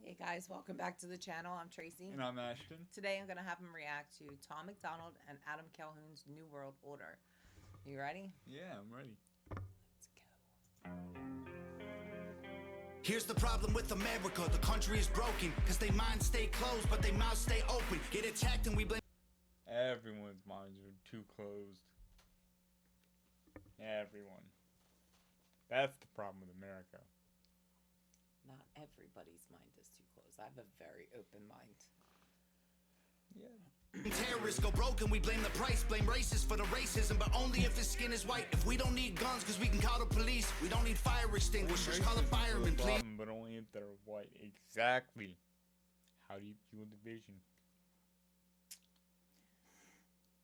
Hey guys, welcome back to the channel. I'm Tracy. And I'm Ashton. Today I'm going to have him react to Tom MacDonald and Adam Calhoun's New World Order. You ready? Yeah, I'm ready. Let's go. Here's the problem with America, the country is broken, cause they minds stay closed, but they mouths stay open. Get attacked and we blame. Everyone's minds are too closed. Everyone. That's the problem with America. Not everybody's mind is too closed. I have a very open mind. Yeah. Terrorists go broken, we blame the price, blame racists for the racism, but only if his skin is white. If we don't need guns, cause we can call the police. We don't need fire extinguishers, call a fireman, please. But only if they're white. Exactly. How do you fuel division?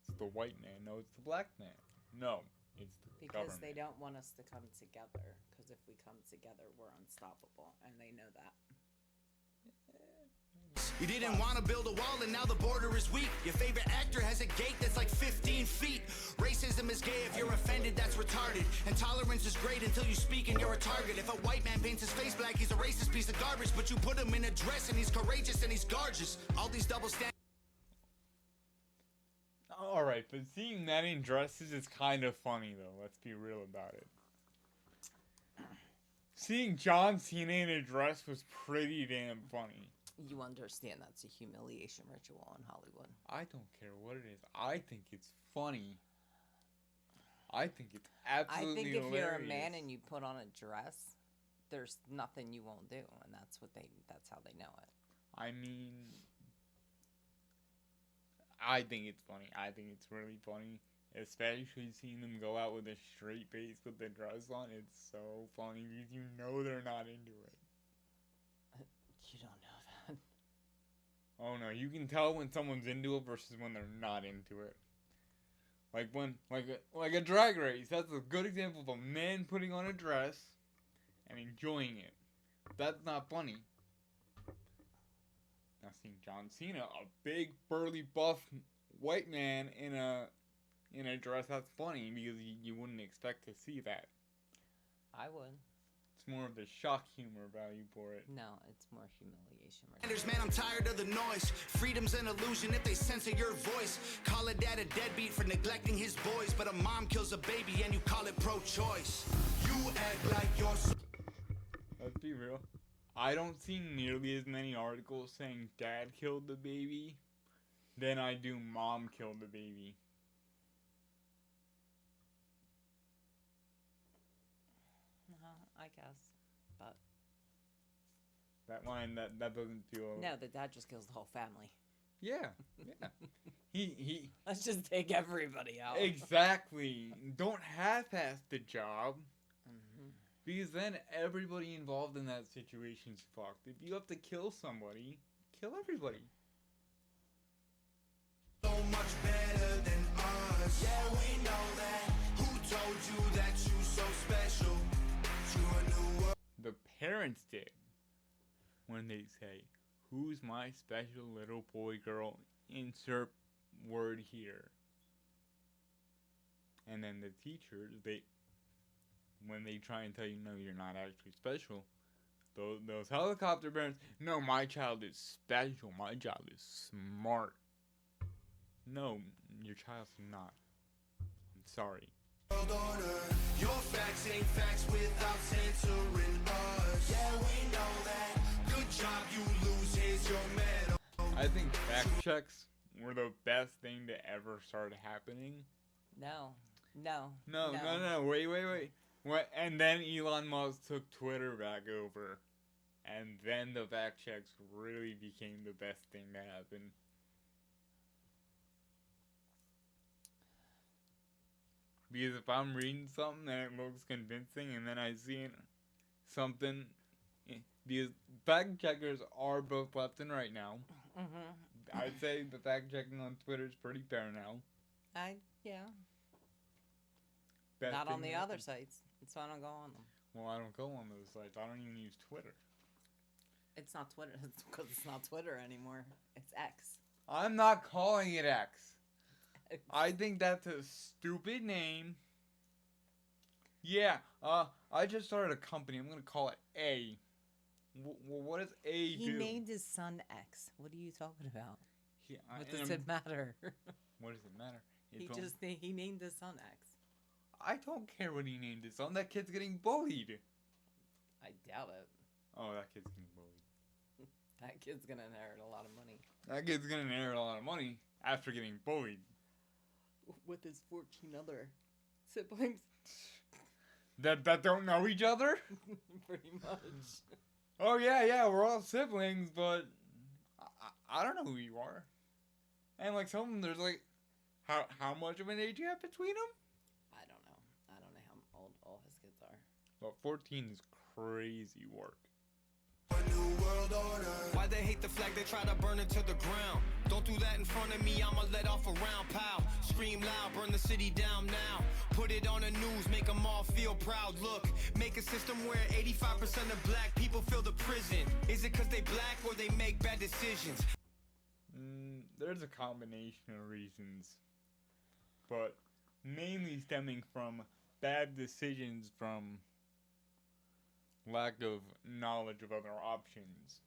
It's the white man. No, it's the black man. No, it's the Because government. they don't want us to come together. Because if we come together, we're unstoppable. And they know that. You didn't want to build a wall and now the border is weak. Your favorite actor has a gate that's like 15 feet. Racism is gay, if you're offended, that's retarded. And tolerance is great until you speak and you're a target. If a white man paints his face black, he's a racist piece of garbage. But you put him in a dress and he's courageous and he's gorgeous. All these double standards. Alright, but seeing that in dresses is kind of funny though. Let's be real about it. Seeing John Cena in a dress was pretty damn funny. You understand that's a humiliation ritual in Hollywood. I don't care what it is. I think it's funny. I think it's absolutely I think if hilarious. you're a man and you put on a dress, there's nothing you won't do, and that's how they know it. I mean, I think it's funny. I think it's really funny. Especially seeing them go out with a straight face with the dress on. It's so funny because you know they're not into it. You don't know that. Oh no, you can tell when someone's into it versus when they're not into it. Like when, like a drag race. That's a good example of a man putting on a dress and enjoying it. That's not funny. Now seeing John Cena, a big burly buff white man in a dress, that's funny because you wouldn't expect to see that. I would. It's more of the shock humor value for it. No, it's more humiliation. Man, I'm tired of the noise. Freedom's an illusion if they censor your voice. Call a dad a deadbeat for neglecting his boys, but a mom kills a baby and you call it pro-choice. You act like you're so. Let's be real. I don't see nearly as many articles saying dad killed the baby than I do mom killed the baby. I guess, but That line, that doesn't feel... no, the dad just kills the whole family. Yeah, yeah. He Let's just take everybody out. Exactly. Don't half-ass the job. Mm-hmm. Because then everybody involved in that situation's fucked. If you have to kill somebody, kill everybody. So much better than us. Yeah, we know that. Who told you that you so special? You're a new world. The parents did. When they say, who's my special little boy, girl, insert word here. And then the teachers, when they try and tell you, no, you're not actually special, those helicopter parents, no, my child is special, my child is smart. No, your child's not. I'm sorry. World order. Your facts ain't facts without censoring us. Yeah, we know that. Good job, you lose. Here's your medal. I think fact checks were the best thing to ever start happening. No. Wait. What? And then Elon Musk took Twitter back over. And then the fact checks really became the best thing to happen. Because if I'm reading something and it looks convincing and then I see something... Because fact checkers are both left and right now. Mm-hmm. I'd say the fact checking on Twitter is pretty fair now. Yeah. Best Not on thing the to other happen. sites. That's why I don't go on them. Well, I don't go on those sites. I don't even use Twitter. It's not Twitter. It's because it's not Twitter anymore. It's X. I'm not calling it X. I think that's a stupid name. Yeah, I just started a company. I'm gonna call it A. What does A He do? named his son X. What are you talking about? What and does it matter? What does it matter? He named his son X. I don't care what he named his son. That kid's getting bullied. I doubt it. Oh, that kid's getting bullied. That kid's gonna inherit a lot of money. That kid's gonna inherit a lot of money after getting bullied. With his 14 other siblings. That don't know each other? Pretty much. Oh yeah, we're all siblings, but I don't know who you are. And like some of them, there's like, how much of an age gap between them? I don't know how old all his kids are. But 14 is crazy work. Why they hate the flag, they try to burn it to the ground. Don't do that in front of me, I'ma let off a round. Pow, scream loud, burn the city down now. Put it on the news, make them all feel proud. Look, make a system where 85% of black people fill the prison. Is it cause they black or they make bad decisions? There's a combination of reasons, but mainly stemming from bad decisions from lack of knowledge of other options.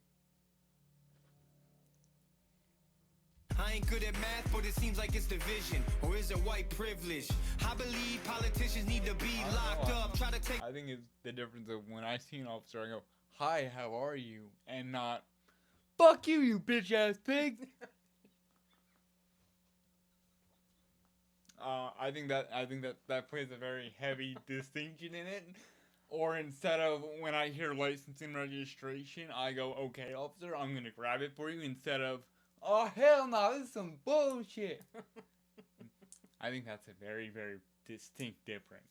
I ain't good at math, but it seems like it's division. Or is it white privilege? I believe politicians need to be locked up. Try to take. I think it's the difference of when I see an officer, I go, "Hi, how are you?" and not, "Fuck you, you bitch ass pig." I think that plays a very heavy distinction in it. Or instead of when I hear license and registration, I go, "Okay, officer, I'm gonna grab it for you." Instead of, "Oh hell no, this is some bullshit." I think that's a very, very distinct difference.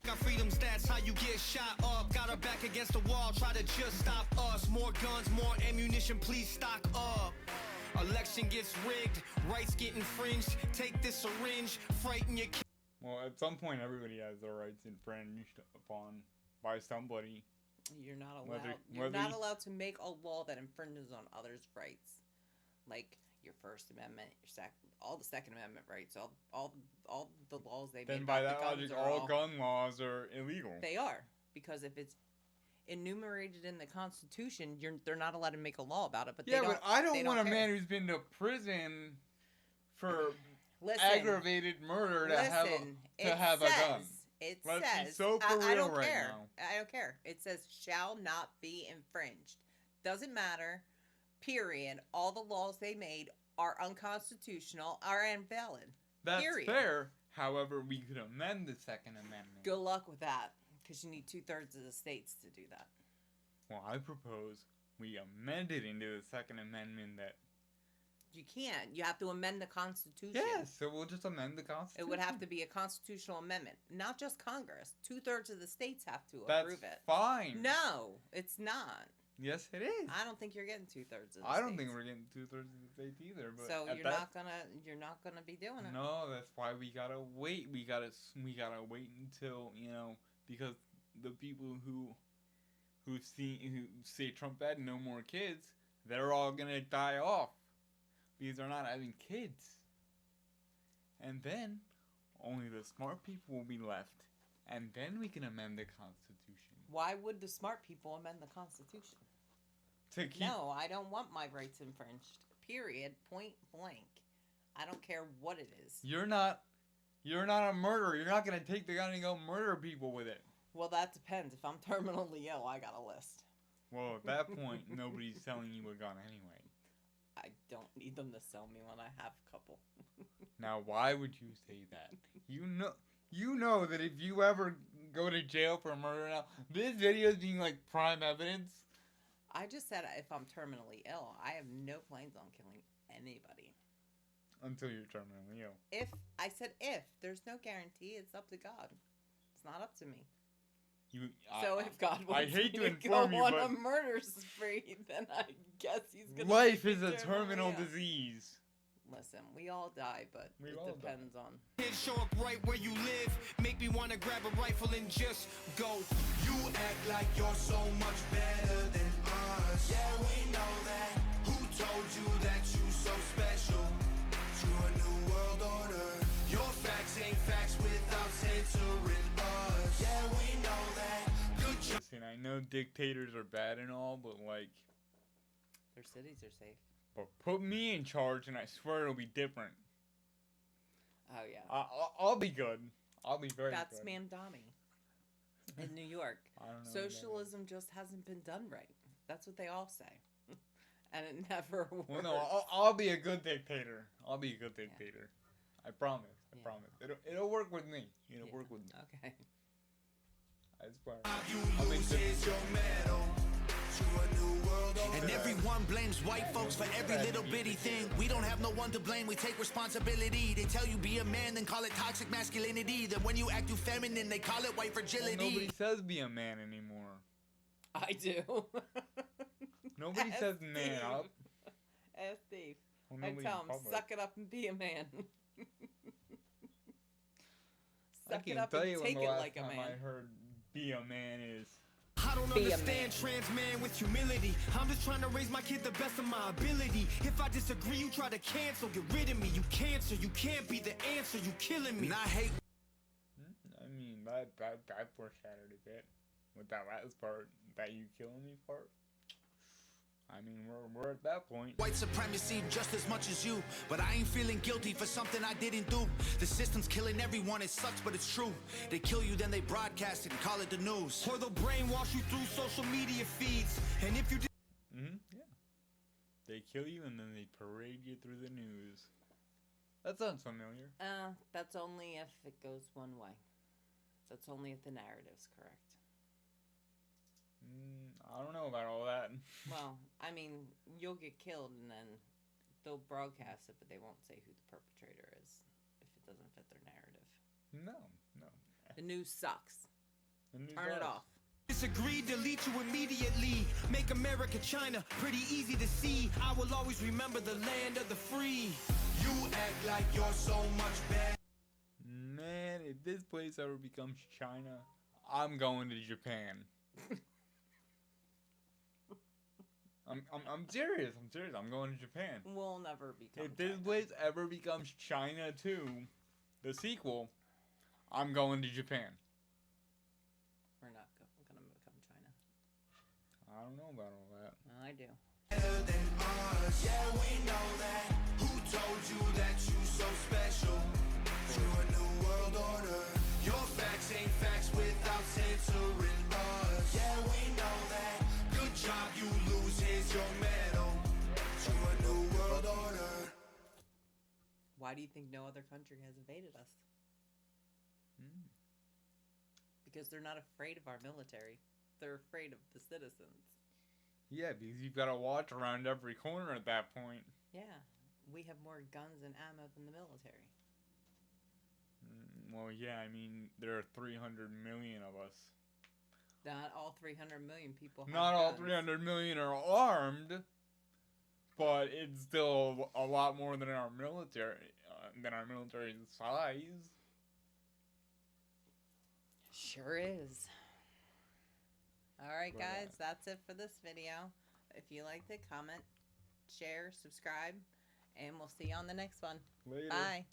Got freedom stats, how you get shot up. Got her back against the wall, try to just stop us. More guns, more ammunition, please stock up. Election gets rigged, rights get infringed. Take this syringe, frighten your kids. Well, at some point, everybody has their rights infringed upon by somebody. You're not allowed. Whether- You're whether not you- allowed to make a law that infringes on others' rights, like your First Amendment, all the Second Amendment rights, all the laws they Then made by about that the guns logic, are all gun laws are illegal. They are, because if it's enumerated in the Constitution, they're not allowed to make a law about it. But Yeah, they don't, but I don't they want a care. man who's been to prison for Listen, aggravated murder to have a gun. It Let's be says, so for I real don't right care. now. I don't care. It says shall not be infringed. Doesn't matter. Period. All the laws they made are unconstitutional, are invalid. That's Period. fair. However, we could amend the Second Amendment. Good luck with that, because you need 2/3 of the states to do that. Well, I propose we amend it into the Second Amendment that... You can't. You have to amend the Constitution. Yes, so we'll just amend the Constitution. It would have to be a constitutional amendment, not just Congress. 2/3 of the states have to That's approve it. fine. No, it's not. Yes, it is. I don't think you're getting 2/3 of the I don't states. think we're getting 2/3 of the states either. But So at you're that, not gonna be doing it. No, that's why we gotta wait. We gotta wait until, because the people who say Trump had no more kids, they're all gonna die off because they're not having kids. And then only the smart people will be left, and then we can amend the Constitution. Why would the smart people amend the Constitution? To keep No, I don't want my rights infringed. Period. Point blank. I don't care what it is. You're not a murderer. You're not gonna take the gun and go murder people with it. Well, that depends. If I'm terminally ill, I got a list. Well, at that point, nobody's selling you a gun anyway. I don't need them to sell me when I have a couple. Now, why would you say that? You know that if you ever go to jail for murder now, this video is being like prime evidence. I just said if I'm terminally ill, I have no plans on killing anybody. Until you're terminally ill. If there's no guarantee, it's up to God. It's not up to me. So if God wants hate me to to inform go you, on but a murder spree, then I guess he's gonna. life make me is a terminal terminally ill. disease. Listen, we all die, but We it all depends on. Kids show up right where you live. Make me wanna grab a rifle and just go. You act like you're so much better than us. Yeah, we know that. Who told you that you so special? To a new world order. Your facts ain't facts without censoring us. Yeah, we know that. Good job. Listen, I know dictators are bad and all, but like, Their cities are safe. but put me in charge, and I swear it'll be different. Oh yeah. I'll be good. I'll be very That's good. Mamdani in New York. I don't know what that is. Socialism just hasn't been done right. That's what they all say. And it never works. Well, no, I'll be a good dictator. I'll be a good dictator. I promise. I Yeah. promise. It'll work with me. It'll Yeah. work with me. Okay. I swear. And everyone blames white folks for every little bitty thing. We don't have no one to blame, we take responsibility. They tell you be a man, then call it toxic masculinity. Then when you act too feminine, they call it white Well, fragility. nobody says be a man anymore. I do. Nobody Ask says man Steve. up. Ask Steve. Well, I nobody tell in him, public. suck it up and be a man. I Suck it can't up tell and you when take the it last like a time man. I heard be a man is. I don't Be a understand man. trans man with humility. I'm just trying to raise my kid the best of my ability. If I disagree, you try to cancel, get rid of me. You cancer, you can't be the answer, you killing me. And I hate I mean, that foreshadowed a bit with that last part, that you killing me part. I mean, we're at that point. white supremacy just as much as you. But I ain't feeling guilty for something I didn't do. The system's killing everyone, it sucks, but it's true. They kill you, then they broadcast it and call it the news. Or they'll brainwash you through social media feeds. And if you Yeah. They kill you and then they parade you through the news. That sounds familiar. That's only if it goes one way. That's only if the narrative's correct. I don't know about all that. Well, I mean, you'll get killed and then they'll broadcast it, but they won't say who the perpetrator is if it doesn't fit their narrative. No. The news sucks. The news Turn it sucks. off. disagree, delete you immediately. Make America China pretty easy to see. I will always remember the land of the free. You act like you're so much better. Man, if this place ever becomes China, I'm going to Japan. I'm serious. I'm going to Japan. We'll never become If this China. place ever becomes China 2, the sequel, I'm going to Japan. We're not gonna become China. I don't know about all that. I do. Better than us. Yeah, we know that. Who told you that you so special? You're a new world order. Your facts ain't facts without censoring us. Yeah, we know that. Good job, you lose. Here's your medal. You're a new world order. Why do you think no other country has invaded us? Because they're not afraid of our military. They're afraid of the citizens. Yeah, because you've got to watch around every corner at that point. Yeah. We have more guns and ammo than the military. Well, yeah, I mean, there are 300 million of us. Not all 300 million people have Not all guns. 300 million are armed, but it's still a lot more than our military size. Sure is. Alright But, guys, that's it for this video. If you liked it, comment, share, subscribe, and we'll see you on the next one. Later. Bye.